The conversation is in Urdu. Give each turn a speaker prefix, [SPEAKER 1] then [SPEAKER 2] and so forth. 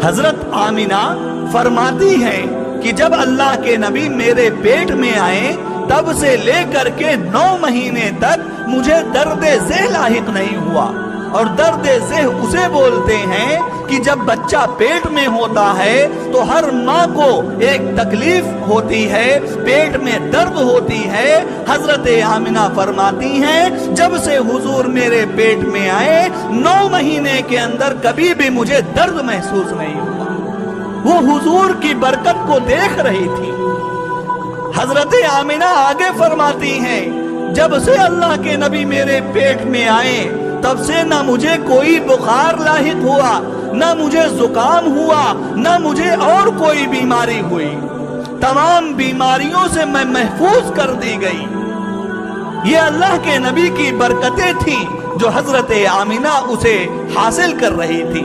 [SPEAKER 1] حضرت آمینہ فرماتی ہیں کہ جب اللہ کے نبی میرے پیٹ میں آئے تب سے لے کر کے 9 مہینے تک مجھے درد ذہ لاحق نہیں ہوا. اور درد ذہ اسے بولتے ہیں کہ جب بچہ پیٹ میں ہوتا ہے تو ہر ماں کو ایک تکلیف ہوتی ہے، پیٹ میں درد ہوتی ہے. حضرت آمنہ فرماتی ہیں جب سے حضور میرے پیٹ میں آئے 9 مہینے کے اندر کبھی بھی مجھے درد محسوس نہیں ہوا. وہ حضور کی برکت کو دیکھ رہی تھی. حضرت آمنہ آگے فرماتی ہیں جب سے اللہ کے نبی میرے پیٹ میں آئے تب سے نہ مجھے کوئی بخار لاحق ہوا، نہ مجھے زکام ہوا، نہ مجھے اور کوئی بیماری ہوئی. تمام بیماریوں سے میں محفوظ کر دی گئی. یہ اللہ کے نبی کی برکتیں تھیں جو حضرت آمنہ اسے حاصل کر رہی تھی.